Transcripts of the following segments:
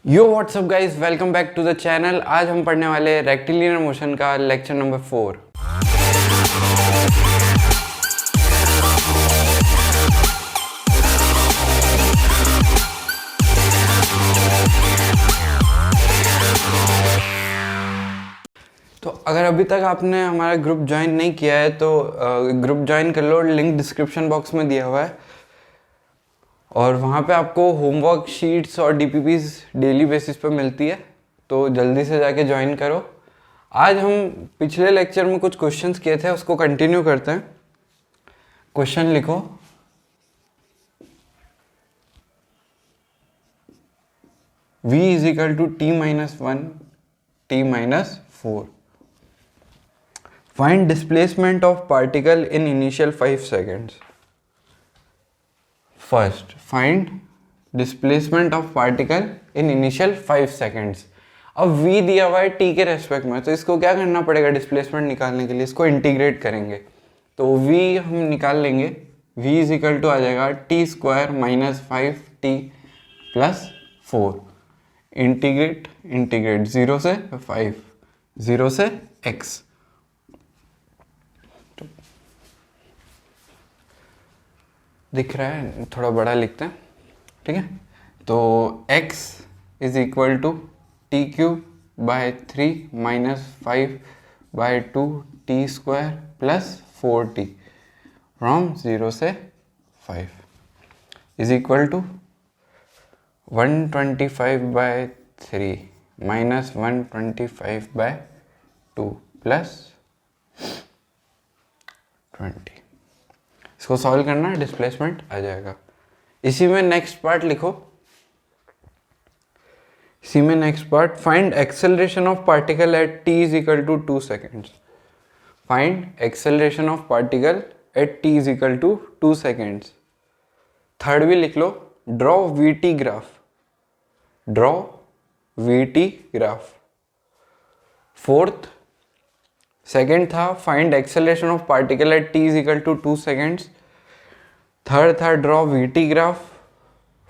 Yo what's up guys, welcome back to the channel. आज हम पढ़ने वाले रेक्टिलिनियर मोशन का लेक्चर नंबर 4। तो अगर अभी तक आपने हमारा ग्रुप ज्वाइन नहीं किया है तो ग्रुप ज्वाइन कर लो, लिंक डिस्क्रिप्शन बॉक्स में दिया हुआ है। और वहाँ पे आपको होमवर्क शीट्स और डीपीपीज डेली बेसिस पे मिलती है, तो जल्दी से जाके ज्वाइन करो। आज हम पिछले लेक्चर में कुछ क्वेश्चंस किए थे, उसको कंटिन्यू करते हैं। क्वेश्चन लिखो, v is equal to t-1 t-4। Find displacement of particle in initial 5 seconds. First, find displacement of particle in initial 5 seconds. अब v दिया हुआ है t के रेस्पेक्ट में, तो इसको क्या करना पड़ेगा डिस्प्लेसमेंट निकालने के लिए? इसको इंटीग्रेट करेंगे, तो v हम निकाल लेंगे। v इज इक्वल टू आ जाएगा t² minus 5t plus 4। Integrate 0 से 5, 0 से x। दिख रहा है, थोड़ा बड़ा लिखते हैं, ठीक है। तो x is equal to t³/3 minus 5/2t² plus 4t from 0 से 5 is equal to 125/3 minus 125/2 plus 20। इसको सॉल्व करना, डिस्प्लेसमेंट आ जाएगा। इसी में नेक्स्ट पार्ट लिखो। इसी में next part, find acceleration of particle at t is equal to 2 seconds. Find acceleration of particle at t is equal to 2 seconds. Third भी लिख लो, draw VT graph. Draw VT graph. Fourth, second था find acceleration of particle at t is equal to 2 seconds. Third था draw VT graph.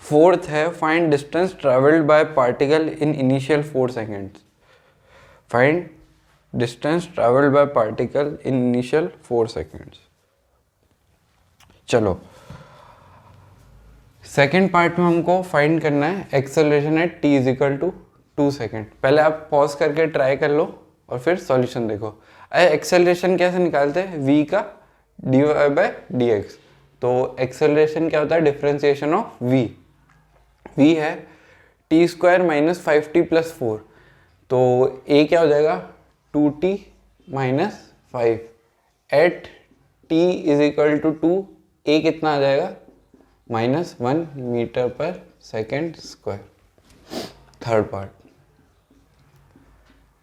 Fourth है find distance travelled by particle in initial 4 seconds. Find distance travelled by particle in initial 4 seconds. चलो, second part में हमको find करना है acceleration at t is equal to 2 second. पहले आप pause करके try कर लो और फिर सॉल्यूशन देखो। एक्सेलरेशन कैसे निकालते हैं? v का dy/dx। तो एक्सेलरेशन क्या होता है? Differentiation of v। v है t² माइनस 5t प्लस 4, तो a क्या हो जाएगा? 2t minus 5 at t is equal to 2। a कितना आ जाएगा? -1 मीटर पर सेकेंड स्क्वायर।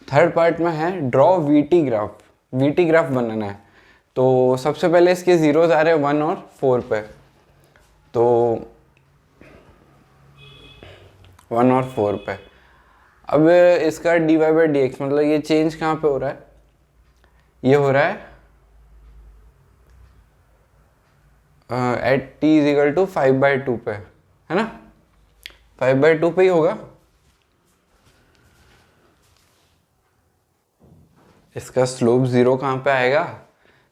थर्ड पार्ट में है draw VT graph. VT graph बनाना है, तो सबसे पहले इसके जीरोज आ रहे हैं 1 और 4 पे, तो 1 और 4 पे। अब इसका dy/dx मतलब ये चेंज कहाँ पे हो रहा है? ये हो रहा है at t is equal to 5/2 पे, है ना? 5/2 पे ही होगा। इसका स्लोप 0 कहाँ पे आएगा?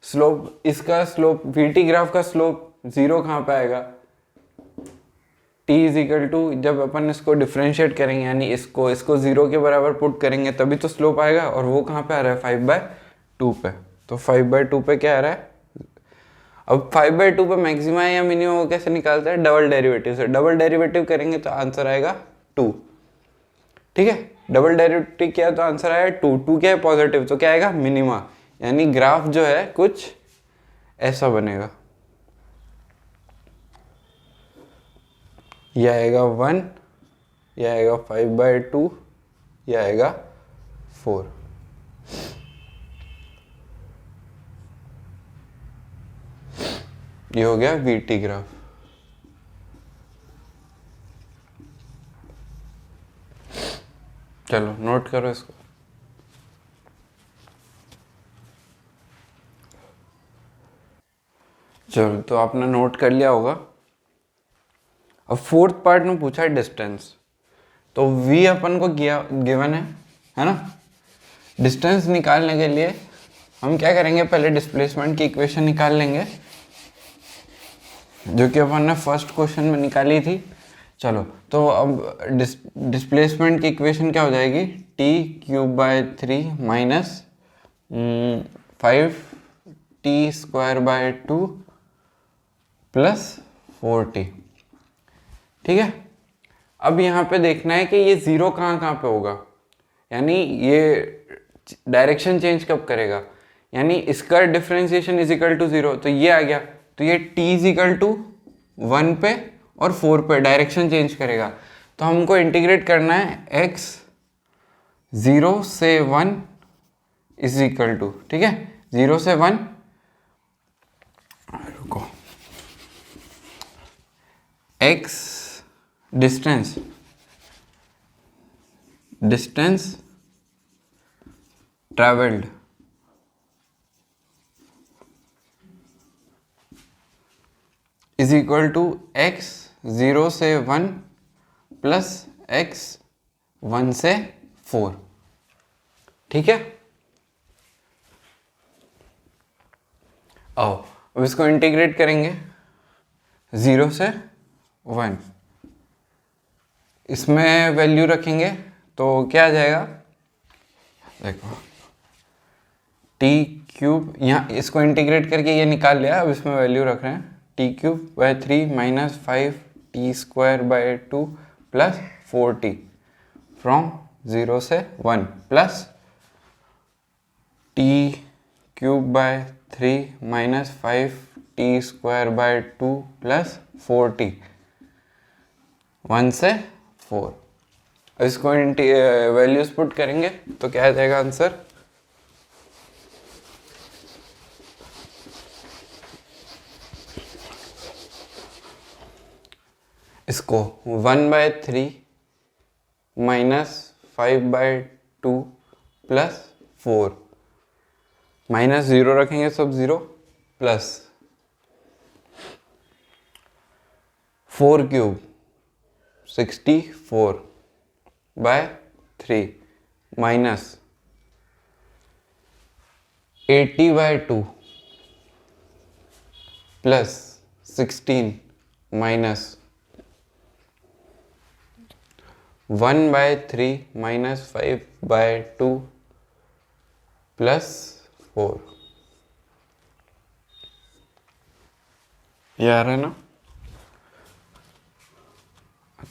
स्लोप, इसका स्लोप, वीटी ग्राफ का स्लोप 0 कहाँ पे आएगा? t इज इक्वल टू, जब अपन इसको डिफरेंशिएट करेंगे यानी इसको 0 के बराबर पुट करेंगे तभी तो स्लोप आएगा, और वो कहाँ पे आ रहा है? 5/2 पे। तो 5/2 पे क्या आ रहा है? अब 5/2 पे मैक्सिमा या मिनिमम कैसे निकालते हैं? डबल डेरिवेटिव से। डबल डेरिवेटिव करेंगे तो आंसर आएगा 2, ठीक है। डबल डेरिवेटिव किया तो आंसर आया 2। 2 क्या है? पॉजिटिव, तो क्या आएगा? मिनिमा। यानी ग्राफ जो है कुछ ऐसा बनेगा। यह आएगा 1, यह आएगा 5/2, यह आएगा 4। ये हो गया वीटी ग्राफ। चलो नोट करो इसको। चलो, तो आपने नोट कर लिया होगा। अब फोर्थ पार्ट में पूछा है डिस्टेंस। तो v अपन को गिवन है ना। डिस्टेंस निकालने के लिए हम क्या करेंगे, पहले डिस्प्लेसमेंट की इक्वेशन निकाल लेंगे जो कि अपन ने फर्स्ट क्वेश्चन में निकाली थी। चलो तो अब डिस्प्लेसमेंट की इक्वेशन क्या हो जाएगी, t³ - 5t² प्लस 4t। ठीक है, अब यहाँ पे देखना है कि ये जीरो कहाँ कहाँ पे होगा, यानी ये डायरेक्शन चेंज कब करेगा, यानी इसका डिफरेंशिएशन इज इक्वल टू 0, तो ये आ गया, तो ये t इज इक्वल टू 1 पे और 4 पे डायरेक्शन चेंज करेगा। तो हमको इंटीग्रेट करना है x 0 से 1 इज इक्वल टू, ठीक है, 0 से 1, रुको, x distance travelled is equal to x 0 से 1 प्लस x 1 से 4। ठीक है, आओ अब इसको इंटीग्रेट करेंगे 0 से 1, इसमें वैल्यू रखेंगे तो क्या आ जाएगा, देखो t³ यहाँ इसको इंटीग्रेट करके ये निकाल लिया, अब इसमें वैल्यू रख रहे हैं t³/3 - 5t² plus 4t from 0 से 1 plus t³/3 - 5t² plus 4t 1 से 4। इसको वैल्यूज पुट करेंगे तो क्या आ जाएगा आंसर, इसको 1/3 - 5/2 प्लस 4 माइनस 0 रखेंगे, सब 0 plus 4³ 64/3 minus 80/2 plus 16 minus 1/3 - 5/2 plus 4। ये आ रहा है ना,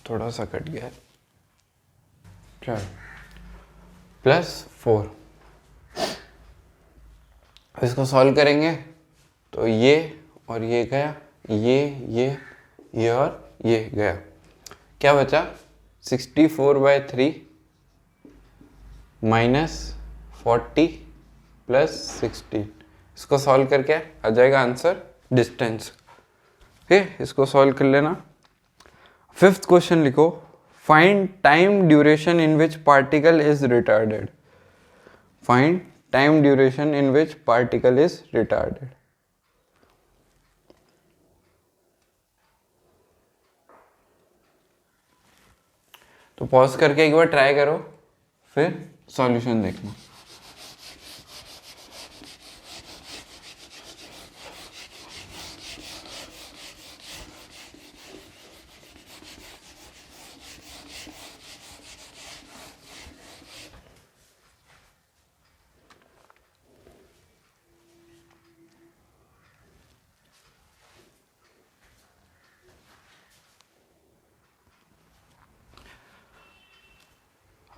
थोड़ा सा कट गया है, चलो प्लस 4। इसको सॉल्व करेंगे तो ये और ये गया, ये और ये गया, क्या बचा 64/3 माइनस 40 प्लस 16। इसको सॉल्व करके आ जाएगा आंसर डिस्टेंस। ठीक है, इसको सॉल्व कर लेना। फिफ्थ क्वेश्चन लिखो, find time duration in which particle is retarded. Find time duration in which particle is retarded. तो पॉज करके एक बार ट्राई करो, फिर सॉल्यूशन देखना।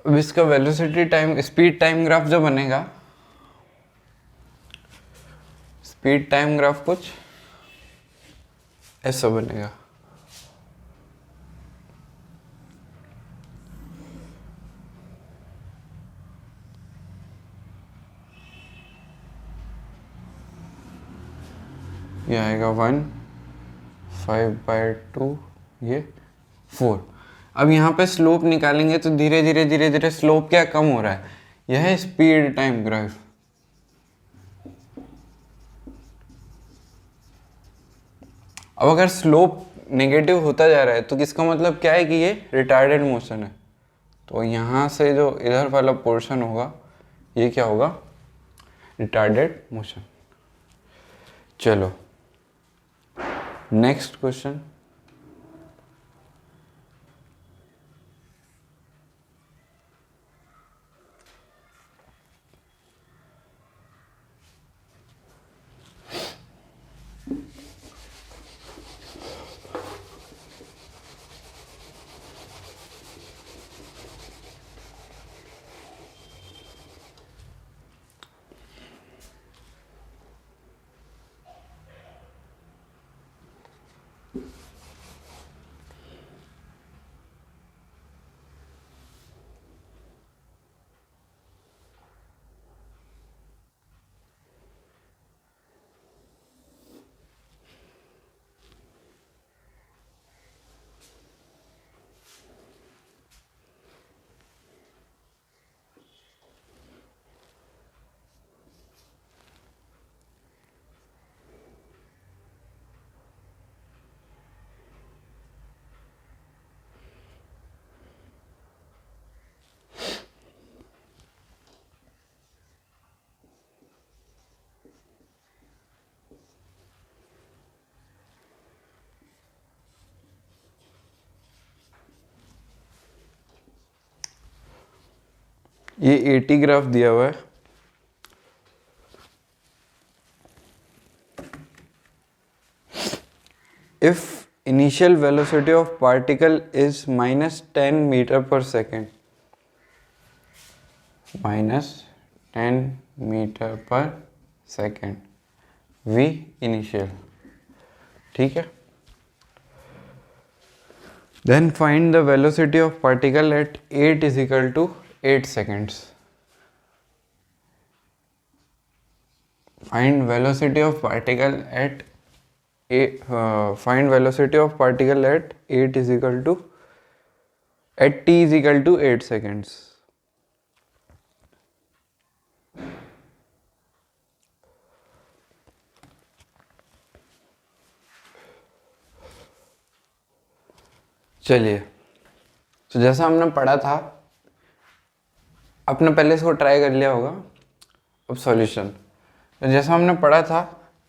अब इसका velocity time speed time graph जो बनेगा, स्पीड टाइम ग्राफ कुछ ऐसा बनेगा। ये आएगा 1 5/2 ये 4। अब यहाँ पे स्लोप निकालेंगे तो धीरे धीरे स्लोप क्या कम हो रहा है, यह है स्पीड टाइम ग्राफ। अब अगर स्लोप नेगेटिव होता जा रहा है तो किसका मतलब क्या है कि ये रिटार्डेड मोशन है। तो यहाँ से जो इधर वाला पोर्शन होगा ये क्या होगा, रिटार्डेड मोशन। चलो नेक्स्ट क्वेश्चन। ये 80 ग्राफ दिया हुआ है। If initial velocity of particle is -10 meter per second, -10 meter per second, v initial, ठीक है। Then find the velocity of particle at 8 is equal to 8 seconds. Find velocity of particle at find velocity of particle at 8 is equal to at t is equal to 8 seconds. चलिए, तो जैसा हमने पढ़ा था, आपने पहले इसको ट्राई कर लिया होगा। अब सॉल्यूशन, तो जैसा हमने पढ़ा था,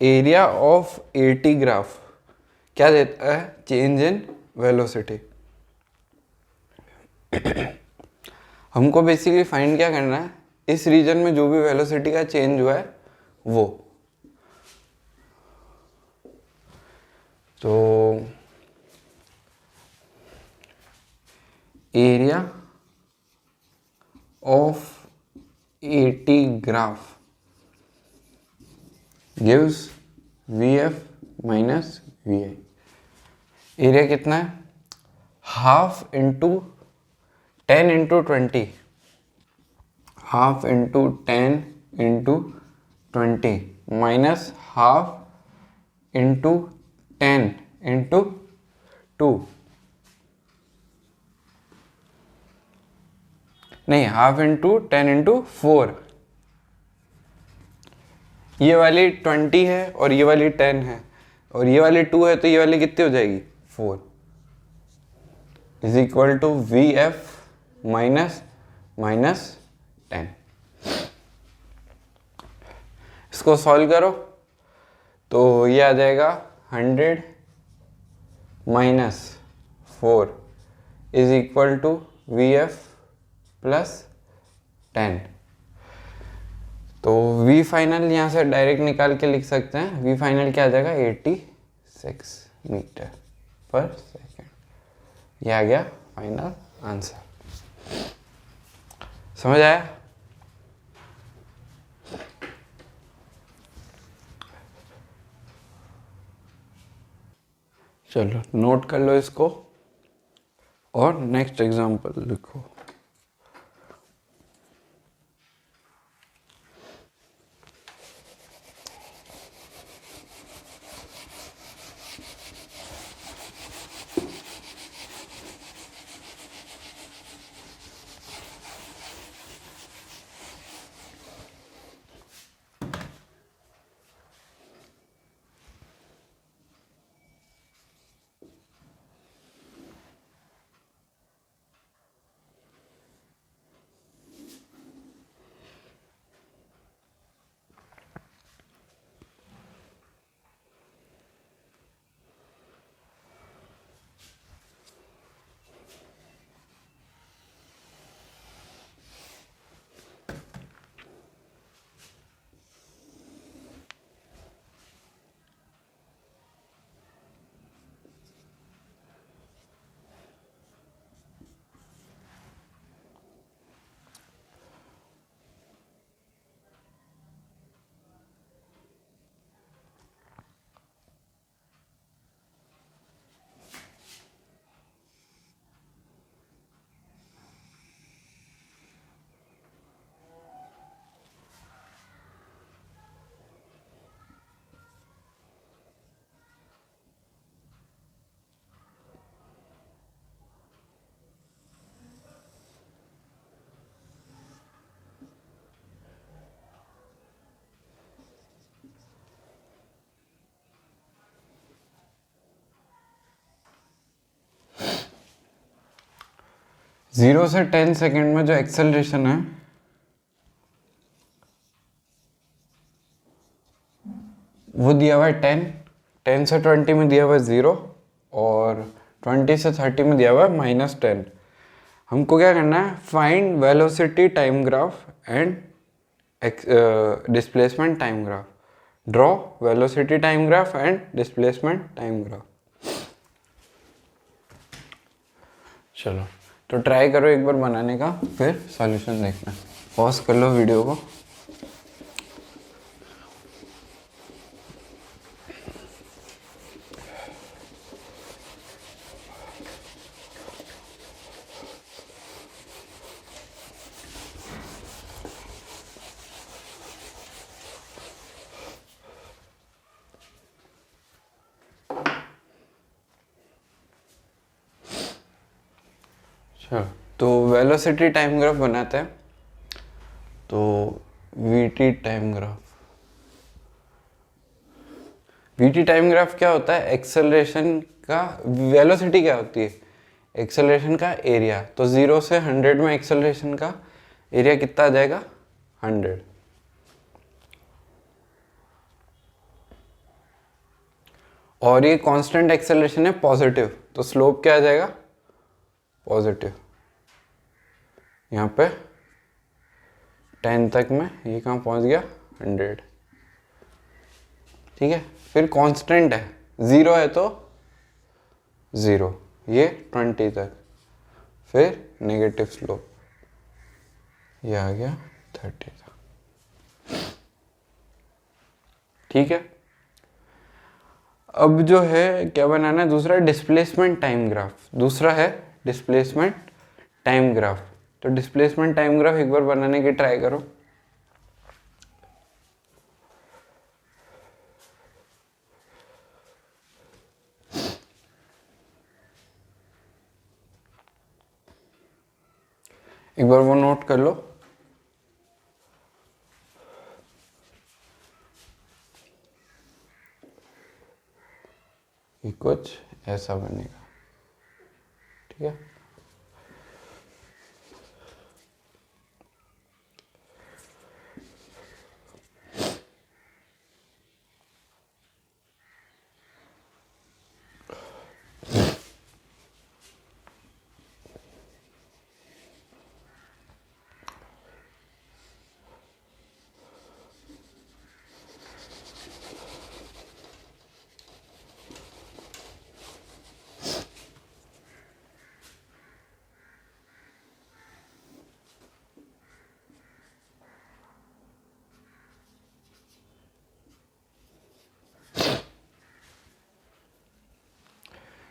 एरिया ऑफ 80 ग्राफ क्या देता है, चेंज इन वेलोसिटी। हमको बेसिकली फाइंड क्या करना है, इस रीजन में जो भी वेलोसिटी का चेंज हुआ है वो। तो area of 80 graph gives VF minus VI। Area कितना है, half into 10 into 20, half into 10 into 20 minus half into 10 into 2, नहीं हाफ इंटू 10 इंटू 4। ये वाली 20 है और ये वाली 10 है और ये वाली 2 है, तो ये वाली कितनी हो जाएगी 4, is equal to VF minus 10। इसको सॉल्व करो तो ये आ जाएगा 100 minus 4 is equal to VF plus 10। तो V फाइनल यहाँ से डायरेक्ट निकाल के लिख सकते हैं। V फाइनल क्या आ जाएगा, 86 मीटर पर सेकेंड। ये आ गया फाइनल आंसर। समझ आया? चलो नोट कर लो इसको और नेक्स्ट एग्जांपल लिखो। 0 से 10 सेकेंड में जो एक्सेलरेशन है वो दिया हुआ है 10, 10 से 20 में दिया हुआ है 0 और 20 से 30 में दिया हुआ है -10। हमको क्या करना है, find velocity time graph and displacement time graph. Draw velocity time graph and displacement time graph. चलो तो ट्राई करो एक बार बनाने का, फिर सॉल्यूशन देखना। पॉज कर लो वीडियो को। तो वेलोसिटी टाइम ग्राफ बनाते हैं। तो वीटी टाइम ग्राफ क्या होता है, एक्सेलरेशन का, वेलोसिटी क्या होती है, एक्सेलरेशन का एरिया। तो 0 से 100 में एक्सेलरेशन का एरिया कितना आ जाएगा, 100। और ये कांस्टेंट एक्सेलरेशन है पॉजिटिव, तो स्लोप क्या आ जाएगा, पॉजिटिव। यहाँ पे 10 तक में ये कहाँ पहुँच गया, 100। ठीक है, फिर कांस्टेंट है, 0 है तो 0, ये 20 तक, फिर नेगेटिव स्लोप, ये आ गया 30 तक। ठीक है, अब जो है क्या बनाना है, दूसरा डिस्प्लेसमेंट टाइम ग्राफ। दूसरा है डिस्प्लेसमेंट टाइम ग्राफ। तो डिस्प्लेसमेंट टाइम ग्राफ एक बार बनाने की ट्राई करो। एक बार वो नोट कर लो। ये कुछ ऐसा बनेगा। ठीक है,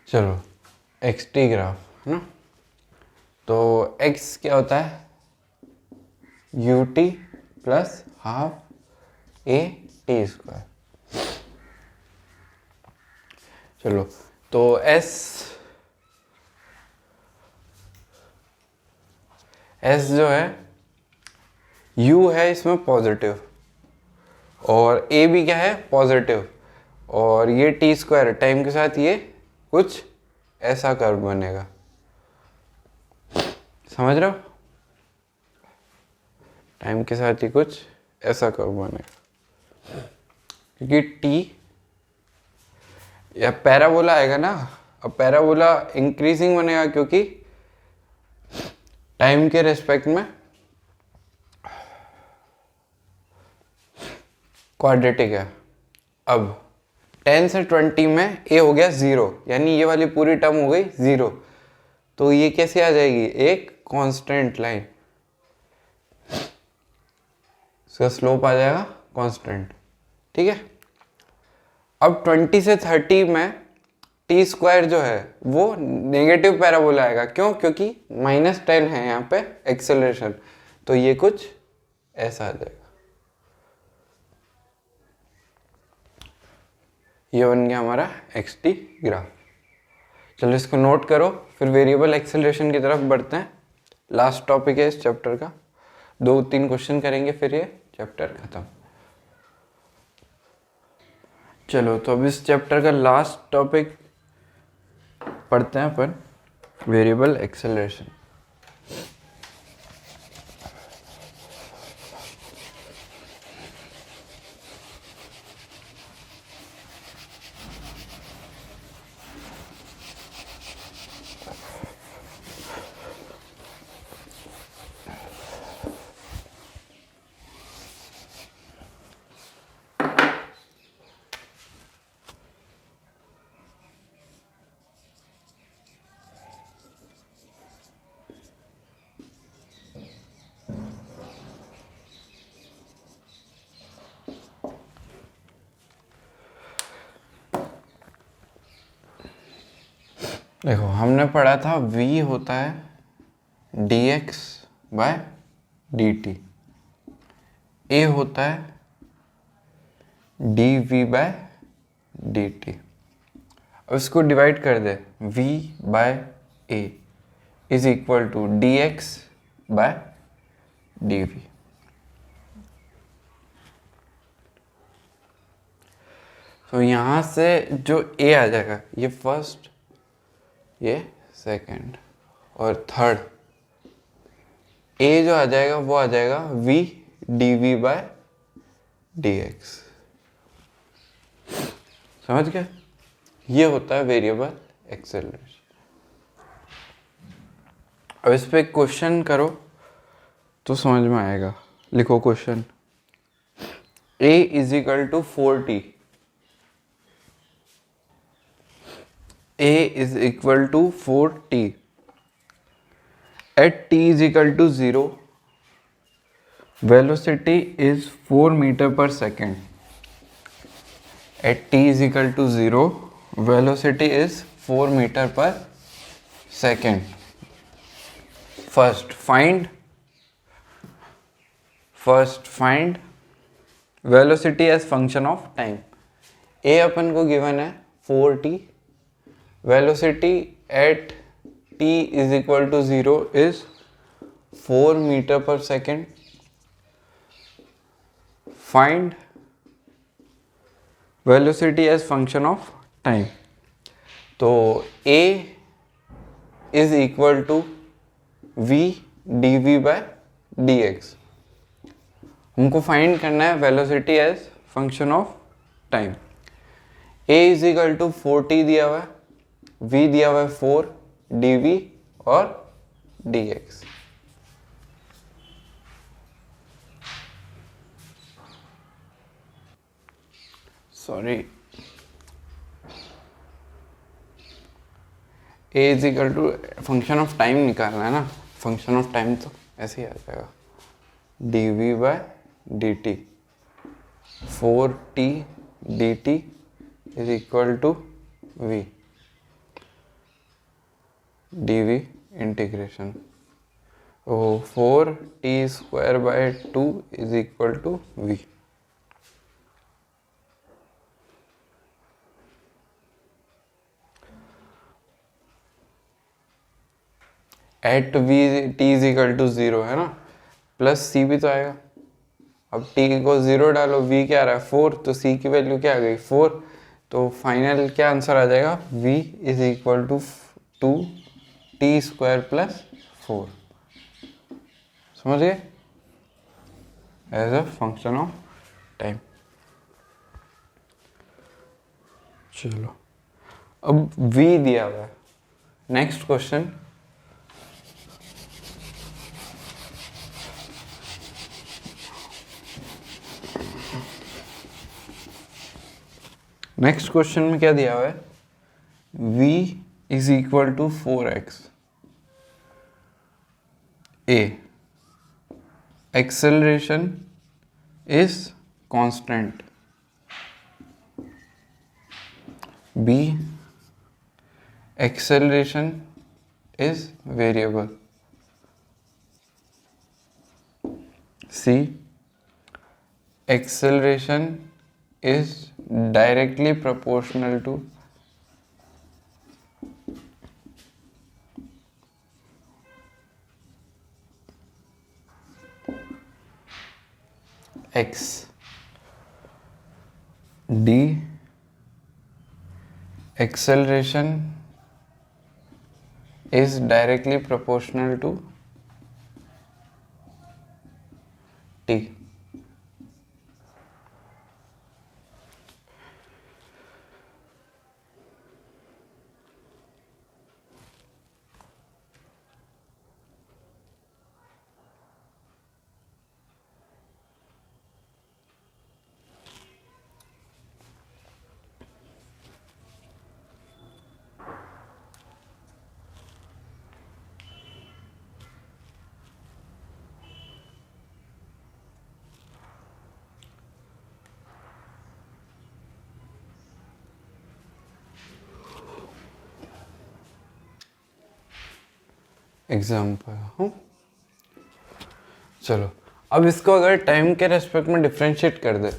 चलो एक्स टी ग्राफ है ना। तो x क्या होता है, U T plus half A T square. चलो तो s जो है, u है इसमें पॉजिटिव और a भी क्या है, पॉजिटिव, और ये टी स्क्वायर टाइम के साथ ये कुछ ऐसा कर्व बनेगा। समझ रहे हो, टाइम के साथ ही कुछ ऐसा कर्व बनेगा, क्योंकि टी या पैराबोला आएगा ना। अब पैराबोला इंक्रीजिंग बनेगा क्योंकि टाइम के रेस्पेक्ट में क्वाड्रेटिक है। अब 10 से 20 में ए हो गया 0, यानी ये वाली पूरी टर्म हो गई 0। तो ये कैसे आ जाएगी, एक कांस्टेंट लाइन, इसका स्लोप आ जाएगा कांस्टेंट। ठीक है, अब 20 से 30 में टी स्क्वायर जो है वो नेगेटिव पैराबोला आएगा। क्यों, क्योंकि -10 है यहाँ पे एक्सेलरेशन, तो ये कुछ ऐसा आ जाएगा। ये बन गया हमारा एक्स टी ग्राफ। चलो इसको नोट करो, फिर वेरिएबल एक्सेलरेशन की तरफ बढ़ते हैं। लास्ट टॉपिक है इस चैप्टर का, 2-3 क्वेश्चन करेंगे फिर ये चैप्टर खत्म। चलो तो अब इस चैप्टर का लास्ट टॉपिक पढ़ते हैं अपन, वेरिएबल एक्सेलरेशन। देखो हमने पढ़ा था v होता है dx बाय dt, a होता है dv बाय dt। अब इसको डिवाइड कर दे, v by a is equal to dx by dv। तो यहाँ से जो a आ जाएगा, ये फर्स्ट, ये सेकंड और थर्ड, a जो आ जाएगा वो आ जाएगा v dv बाय dx। समझ गए? ये होता है वेरिएबल एक्सेलरेशन। अब इस पे क्वेश्चन करो तो समझ में आएगा। लिखो question, a is equal to 4t, a is equal to 4t at t is equal to 0, velocity is 4 meter per second। at t is equal to 0, velocity is 4 meter per second। first find velocity as function of time। a अपन को given है 4t, velocity at t is equal to 0 is 4 meter per second। find velocity as function of time। तो a is equal to v dv by dx। हमको find करना है velocity as function of time. a is equal to 4t दिया हुआ है, v दिया हुआ है 4, dv और dx। Sorry, a is equal to function of time निकालना है ना, फंक्शन ऑफ टाइम तो ऐसे ही आ जाएगा dv by dt, 4t dt is equal to v dv integration। तो 4t square by 2 is equal to v। At v t is equal to 0 है ना, प्लस c भी तो आएगा। अब t को 0 डालो, v क्या आ रहा है 4, तो c की वैल्यू क्या आ गई 4। तो फाइनल क्या आंसर आ जाएगा, v is equal to 2t square plus 4। समझ गए? As a function of time. चलो अब v दिया हुआ है, नेक्स्ट क्वेश्चन, नेक्स्ट क्वेश्चन में क्या दिया हुआ है, v is equal to 4x, a acceleration is constant, b acceleration is variable, c acceleration is directly proportional to x, d acceleration is directly proportional to t। Example हूँ। चलो अब इसको अगर टाइम के रेस्पेक्ट में डिफ्रेंशिएट कर दे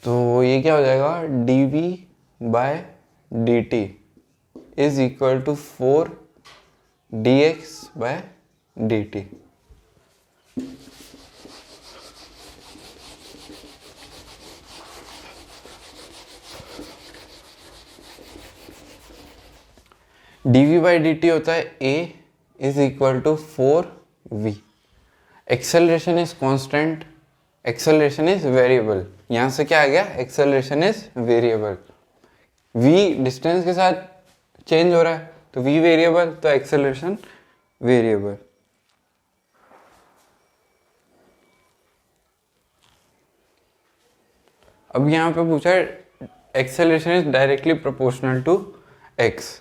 तो ये क्या हो जाएगा, dv by dt is equal to 4 dx by dt। dv by dt होता है a is equal to 4v। Acceleration is constant, acceleration is variable. यहाँ से क्या आ गया, acceleration is variable. v distance के साथ चेंज हो रहा है तो v वेरिएबल, तो एक्सेलरेशन वेरिएबल। अब यहाँ पे पूछा है acceleration is directly proportional to x।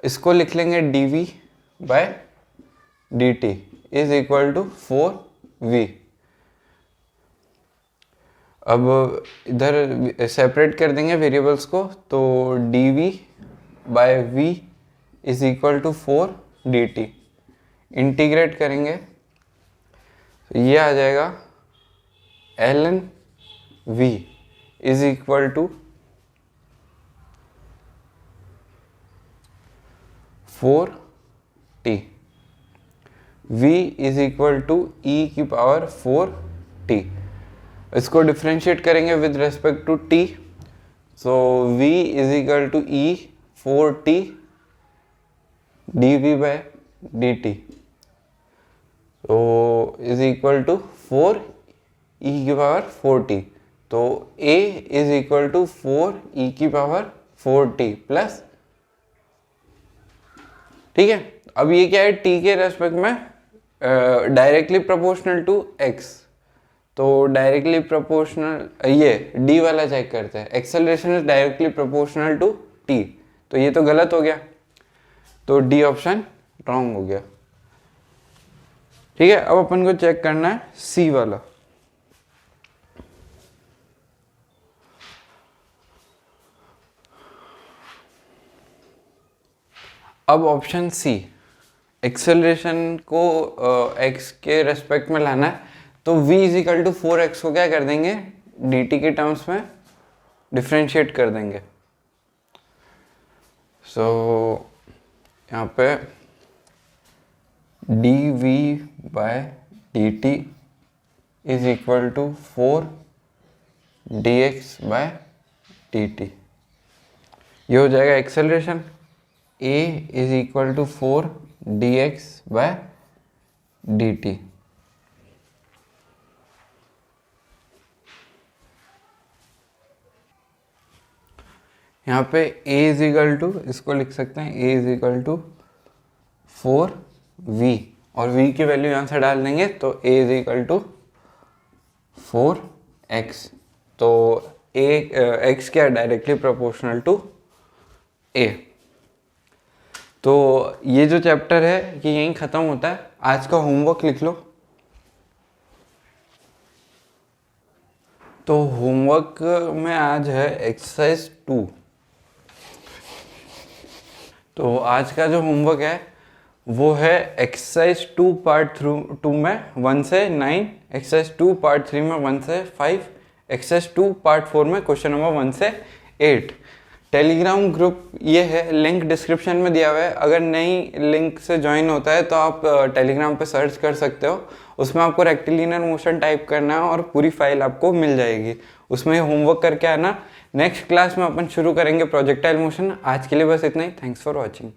इसको लिख लेंगे dv by dt is equal to 4v। अब इधर सेपरेट कर देंगे वेरिएबल्स को, तो dv by v is equal to 4 dt। Integrate करेंगे तो ये आ जाएगा ln v is equal to 4t। v is equal to e की पावर 4t। इसको डिफ्रेंशिएट करेंगे with respect to t, so v is equal to e 4t dv by dt, तो is equal to 4 e की power 4t। तो a is equal to 4 e की power 4t plus, ठीक है। अब ये क्या है, t के रेस्पेक्ट में डायरेक्टली प्रोपोर्शनल टू x, तो डायरेक्टली प्रोपोर्शनल ये d वाला चेक करते हैं। Acceleration is directly proportional to t, तो ये तो गलत हो गया, तो d ऑप्शन रॉन्ग हो गया। ठीक है, अब अपन को चेक करना है c वाला। अब ऑप्शन सी, एक्सेलरेशन को x के रेस्पेक्ट में लाना है, तो v is equal to 4x को क्या कर देंगे, dt के टर्म्स में डिफ्रेंशिएट कर देंगे। सो यहाँ पे dv by dt is equal to 4 dx by dt। ये हो जाएगा acceleration, a is equal to 4 dx by dt। यहाँ पे a इज इक्वल टू, इसको लिख सकते हैं a is equal to 4v, और v की वैल्यू यहाँ से डाल देंगे तो a is equal to 4x। तो x क्या डायरेक्टली प्रोपोर्शनल टू a। तो ये जो चैप्टर है ये यहीं ख़त्म होता है। आज का होमवर्क लिख लो। तो होमवर्क में आज है एक्सरसाइज 2। तो आज का जो होमवर्क है वो है एक्सरसाइज 2 पार्ट 2 में 1 से 9, एक्सरसाइज 2 पार्ट 3 में 1 से 5, एक्सरसाइज 2 पार्ट 4 में क्वेश्चन नंबर 1 से 8। टेलीग्राम ग्रुप ये है, लिंक डिस्क्रिप्शन में दिया हुआ है। अगर नई लिंक से ज्वाइन होता है तो आप टेलीग्राम पे सर्च कर सकते हो, उसमें आपको रेक्टिलिनियर मोशन टाइप करना है और पूरी फाइल आपको मिल जाएगी। उसमें होमवर्क करके आना। नेक्स्ट क्लास में अपन शुरू करेंगे प्रोजेक्टाइल मोशन। आज के लिए बस इतना ही। Thanks for watching.